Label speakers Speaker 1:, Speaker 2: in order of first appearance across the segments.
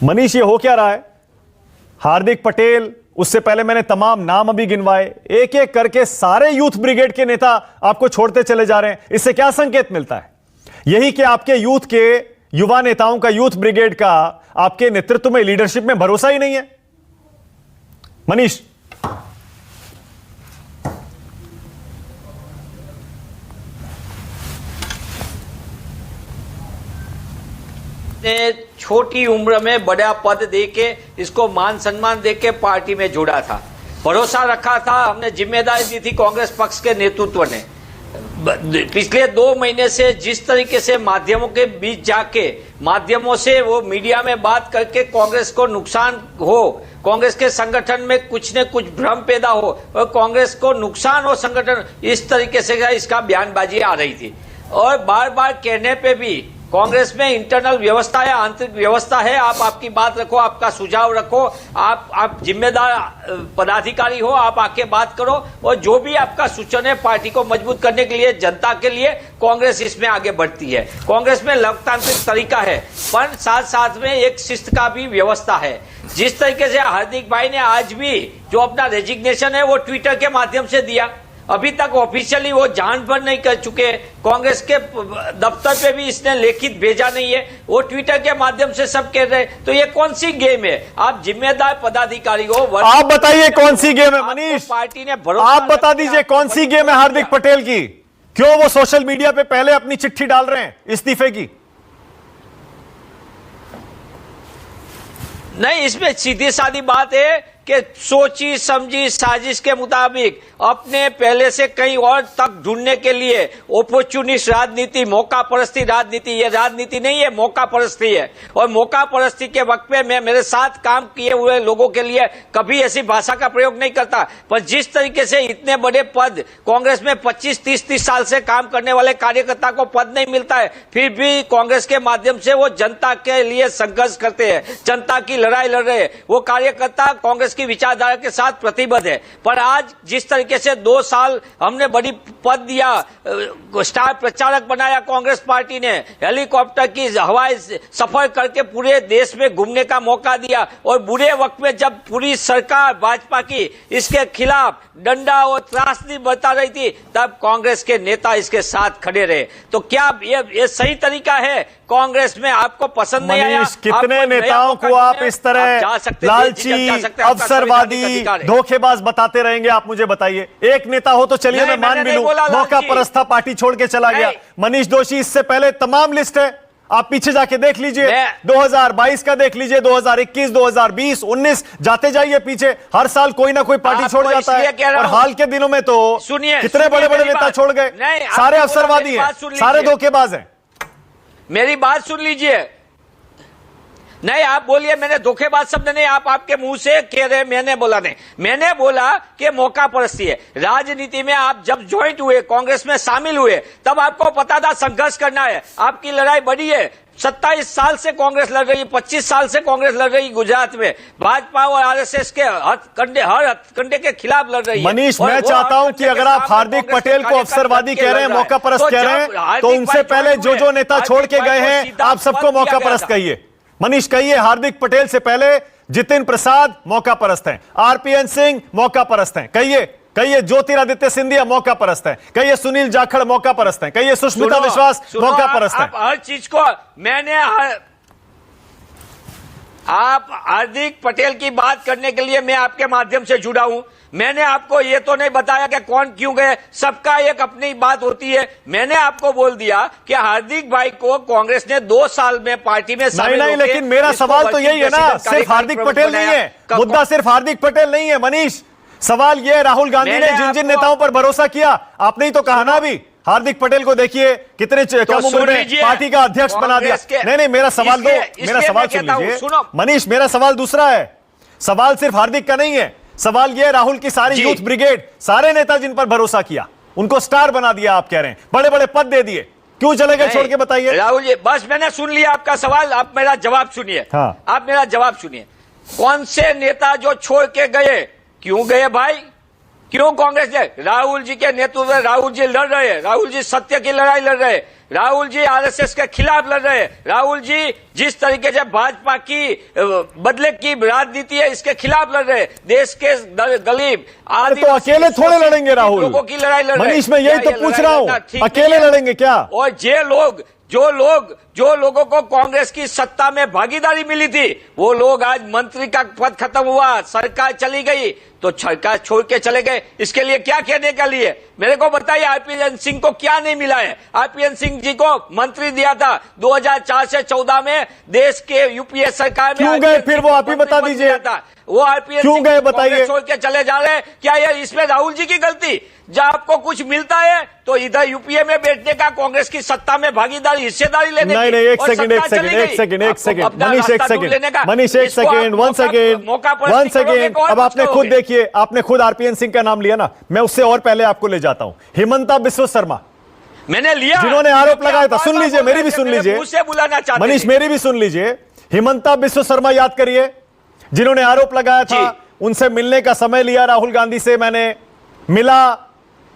Speaker 1: मनीष, ये हो क्या रहा है? हार्दिक पटेल, उससे पहले मैंने तमाम नाम अभी गिनवाए, एक एक करके सारे यूथ ब्रिगेड के नेता आपको छोड़ते चले जा रहे हैं। इससे क्या संकेत मिलता है? यही कि आपके यूथ के, युवा नेताओं का, यूथ ब्रिगेड का आपके नेतृत्व में, लीडरशिप में भरोसा ही नहीं है। मनीष,
Speaker 2: छोटी उम्र में बड़ा पद देके, इसको मान सम्मान देके पार्टी में जोड़ा था, भरोसा रखा था, हमने जिम्मेदारी दी थी कांग्रेस पक्ष के नेतृत्व ने। पिछले 2 महीने से जिस तरीके से माध्यमों के बीच जाके, माध्यमों से वो मीडिया में बात करके कांग्रेस को नुकसान हो, कांग्रेस के संगठन में कुछ न कुछ भ्रम पैदा हो और कांग्रेस को नुकसान हो संगठन, इस तरीके से इसका बयानबाजी आ रही थी। और बार बार कहने पे भी कांग्रेस में इंटरनल व्यवस्था है, आंतरिक व्यवस्था है, आप आपकी बात रखो, आपका सुझाव रखो, आप जिम्मेदार पदाधिकारी हो, आप आके बात करो और जो भी आपका सूचन है पार्टी को मजबूत करने के लिए, जनता के लिए, कांग्रेस इसमें आगे बढ़ती है। कांग्रेस में लोकतांत्रिक तरीका है, पर साथ साथ में एक शिस्त का भी व्यवस्था है। जिस तरीके से हार्दिक भाई ने आज भी जो अपना रेजिग्नेशन है वो ट्विटर के माध्यम से दिया, अभी तक ऑफिशियली वो जान भर नहीं कर चुके, कांग्रेस के दफ्तर पे भी इसने लिखित भेजा नहीं है, वो ट्विटर के माध्यम से सब कह रहे हैं। तो ये कौन सी गेम है? आप जिम्मेदार पदाधिकारी हो,
Speaker 1: आप बताइए कौन सी गेम है मनीष?
Speaker 2: पार्टी ने
Speaker 1: आप बता दीजिए कौन सी गेम है हार्दिक पटेल की? क्यों वो सोशल मीडिया पे पहले अपनी चिट्ठी डाल रहे हैं इस्तीफे की?
Speaker 2: नहीं, इसमें सीधी सादी बात है कि सोची समझी साजिश के मुताबिक अपने पहले से कहीं और तक ढूंढने के लिए अपॉर्चुनिस्ट राजनीति, मौका परस्ती राजनीति, ये राजनीति नहीं है, मौका परस्ती है। और मौका परस्ती के वक्त पे मैं मेरे साथ काम किए हुए लोगों के लिए कभी ऐसी भाषा का प्रयोग नहीं करता। पर जिस तरीके से इतने बड़े पद कांग्रेस में 25-30 साल से काम करने वाले कार्यकर्ता को पद नहीं मिलता है, फिर भी कांग्रेस के माध्यम से वो जनता के लिए संघर्ष करते हैं, जनता की लड़ाई लड़ रहे हैं। वो कार्यकर्ता कांग्रेस की विचारधारा के साथ प्रतिबद्ध है। पर आज जिस तरीके से 2 साल हमने बड़ी पद दिया, स्टार प्रचारक बनाया कांग्रेस पार्टी ने, हेलीकॉप्टर की हवाई सफर करके पूरे देश में घूमने का मौका दिया, और बुरे वक्त में जब पूरी सरकार भाजपा की इसके खिलाफ डंडा और त्रासदी बरता रही थी, तब कांग्रेस के नेता इसके साथ खड़े रहे। तो क्या ये सही तरीका है? कांग्रेस में आपको पसंद नहीं आया,
Speaker 1: कितने नेताओं को आप इस तरह लालची, अवसरवादी, धोखेबाज बताते रहेंगे? आप मुझे बताइए। एक नेता हो तो चलिए मैं मान भी लूं, मौका परस्त था, पार्टी छोड़ के चला गया। मनीष दोषी, इससे पहले तमाम लिस्ट है, आप पीछे जाके देख लीजिए, 2022 का देख लीजिए, 2021, 2020, 19, जाते जाइए पीछे। हर साल कोई ना कोई पार्टी छोड़ जाता है, और हाल के दिनों में तो कितने बड़े बड़े नेता छोड़ गए। सारे अवसरवादी हैं, सारे धोखेबाज हैं।
Speaker 2: मेरी बात सुन लीजिए। नहीं, आप बोलिए मैंने धोखेबाज शब्द नहीं, आप आपके मुंह से कह रहे, मैंने बोला नहीं। मैंने बोला कि मौका परस्ती है। राजनीति में आप जब ज्वाइंट हुए, कांग्रेस में शामिल हुए, तब आपको पता था संघर्ष करना है। आपकी लड़ाई बड़ी है, 27 साल से कांग्रेस लड़ रही है, 25 साल से कांग्रेस लड़ रही है गुजरात में, भाजपा और आरएसएस के हर कंडे के खिलाफ लड़ रही है।
Speaker 1: मनीष, मैं चाहता हूं कि अगर आप हार्दिक पटेल को अवसरवादी कह रहे हैं, मौका परस्त कह रहे हैं, तो उनसे पहले जो नेता छोड़ के गए हैं, आप सबको मौका परस्त कहिए। मनीष कहिए, हार्दिक पटेल से पहले जितिन प्रसाद मौका परस्त हैं, आरपीएन सिंह मौका परस्त हैं, कहिए ज्योतिरादित्य सिंधिया मौका परस्त हैं, कहिए सुनील जाखड़ मौका परस्त हैं, कहिए सुष्मिता विश्वास मौका परस्त हैं।
Speaker 2: हर चीज को आप हार्दिक पटेल की बात करने के लिए मैं आपके माध्यम से जुड़ा हूं। मैंने आपको ये तो नहीं बताया कि कौन क्यों गए, सबका एक अपनी बात होती है। मैंने आपको बोल दिया कि हार्दिक भाई को कांग्रेस ने 2 साल में पार्टी में
Speaker 1: नहीं, लेकिन मेरा सवाल तो यही है ना, सिर्फ हार्दिक पटेल नहीं है मुद्दा, सिर्फ हार्दिक पटेल नहीं है मनीष। सवाल यह, राहुल गांधी ने जिन नेताओं पर भरोसा किया, आपने ही तो कहा ना अभी, हार्दिक पटेल को देखिए कितने कम उम्र में पार्टी का अध्यक्ष बना दिया। नहीं, मेरा सवाल दो, मेरा सवाल सुन लीजिए मनीष, मेरा सवाल दूसरा है। सवाल सिर्फ हार्दिक का नहीं है, सवाल यह, राहुल की सारी यूथ ब्रिगेड, सारे नेता जिन पर भरोसा किया, उनको स्टार बना दिया, आप कह रहे हैं, बड़े बड़े पद दे दिए, क्यों चले गए छोड़ के? बताइए
Speaker 2: राहुल जी। बस मैंने सुन लिया आपका सवाल, आप मेरा जवाब सुनिए।
Speaker 1: हाँ।
Speaker 2: आप मेरा जवाब सुनिए। कौन से नेता जो छोड़ के गए, क्यों गए भाई? क्यों कांग्रेस ने? राहुल जी के नेतृत्व में राहुल जी लड़ रहे हैं, राहुल जी सत्य की लड़ाई लड़ रहे हैं। राहुल जी आरएसएस के खिलाफ लड़ रहे हैं, राहुल जी जिस तरीके से भाजपा की बदले की राजनीति है इसके खिलाफ लड़ रहे हैं, देश के गरीब आदि
Speaker 1: तो अकेले थोड़े लड़ेंगे राहुल,
Speaker 2: लोगों की लड़ाई लड़ रहे हैं।
Speaker 1: मनीष मैं यही तो पूछ रहा हूं, अकेले लड़ेंगे क्या?
Speaker 2: और जो लोगों को कांग्रेस की सत्ता में भागीदारी मिली थी वो लोग आज मंत्री का पद खत्म हुआ, सरकार चली गई तो सरकार छोड़ के चले गए, इसके लिए क्या कहने के लिए मेरे को बताइए। आरपीएन सिंह को क्या नहीं मिला है? आरपीएन सिंह जी को मंत्री दिया था 2004 से 14 में देश के यूपीए सरकार में,
Speaker 1: क्यों गए फिर वो आप ही बता दीजिए,
Speaker 2: वो आरपीएन
Speaker 1: क्यों गए बताइए?
Speaker 2: छोड़ के चले जा रहे हैं, क्या ये इसमें राहुल जी की गलती? जब आपको कुछ मिलता है तो इधर यूपीए में बैठने का, कांग्रेस की सत्ता में भागीदारी हिस्सेदारी लेने की,
Speaker 1: नहीं एक सेकंड मनीष एक सेकंड, अब आपने खुद आरपीएन सिंह का नाम लिया ना, मैं उससे और पहले आपको ले जाता हूं, हिमंता बिस्वा शर्मा
Speaker 2: मैंने लिया,
Speaker 1: जिन्होंने आरोप लगाया था, सुन लीजिए मेरी भी सुन लीजिए, मनीष मेरी भी सुन लीजिए, हिमंता बिस्वा शर्मा याद करिए, जिन्होंने आरोप लगाया था, उनसे मिलने का समय लिया राहुल गांधी से, मैंने मिला,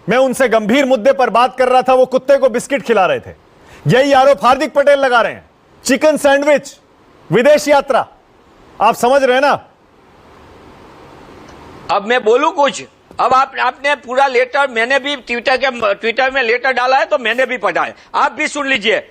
Speaker 1: मैं उनसे गंभीर मुद्दे पर बात कर रहा था, वो कुत्ते को बिस्किट खिला रहे थे। यही आरोप हार्दिक पटेल लगा रहे हैं, चिकन सैंडविच, विदेश यात्रा, आप समझ रहे हैं ना?
Speaker 2: अब मैं बोलूं कुछ, अब आपने पूरा लेटर, मैंने भी ट्विटर में लेटर डाला है तो मैंने भी पढ़ा है, आप भी सुन लीजिए।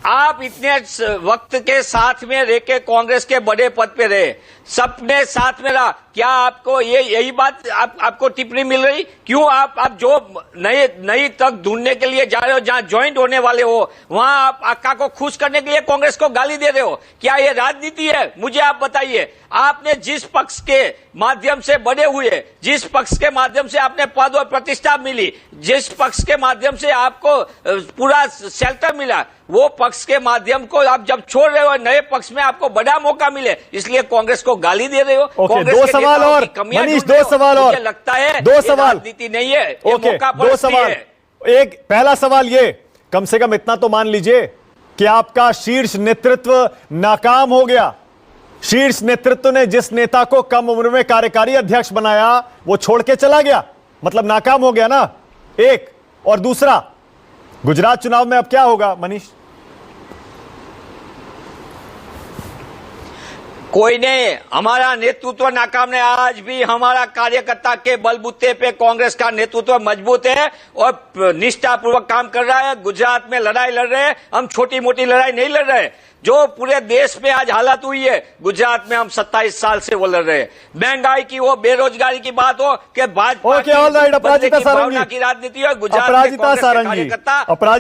Speaker 2: आप इतने वक्त के साथ में रह के कांग्रेस के बड़े पद पे रहे, सबने साथ में रहा, क्या आपको यही बात आपको टिप्पणी मिल रही? क्यों आप जो नई तक ढूंढने के लिए जा रहे हो, जहां ज्वाइंट होने वाले हो, वहां आप आका को खुश करने के लिए कांग्रेस को गाली दे रहे हो? क्या ये राजनीति है? मुझे आप बताइए। आपने जिस पक्ष के माध्यम से बड़े हुए, जिस पक्ष के माध्यम से आपने पद और प्रतिष्ठा मिली, जिस पक्ष के माध्यम से आपको पूरा शेल्टर मिला, वो पक्ष के माध्यम को आप जब छोड़ रहे हो, नए पक्ष में आपको बड़ा मौका मिले, इसलिए कांग्रेस को गाली दे रहे हो।
Speaker 1: दो सवाल और मनीष, दो सवाल और,
Speaker 2: लगता है
Speaker 1: दो सवाल,
Speaker 2: राजनीति नहीं है,
Speaker 1: मौका दो सवाल। एक पहला सवाल ये, कम से कम इतना तो मान लीजिए कि आपका शीर्ष नेतृत्व नाकाम हो गया। शीर्ष नेतृत्व ने जिस नेता को कम उम्र में कार्यकारी अध्यक्ष बनाया वो छोड़ के चला गया, मतलब नाकाम हो गया ना, एक। और दूसरा, गुजरात चुनाव में अब क्या होगा मनीष?
Speaker 2: कोई नहीं, हमारा नेतृत्व नाकाम नहीं, आज भी हमारा कार्यकर्ता के बलबूते पे कांग्रेस का नेतृत्व मजबूत है और निष्ठापूर्वक काम कर रहा है। गुजरात में लड़ाई लड़ रहे हैं, हम छोटी मोटी लड़ाई नहीं लड़ रहे। जो पूरे देश में आज हालत हुई है, गुजरात में हम 27 साल से वो लड़ रहे हैं। महंगाई की हो, बेरोजगारी की बात हो, कि भाजपा की भावना की राजनीति हो, गुजरात के कांग्रेस के कार्यकर्ता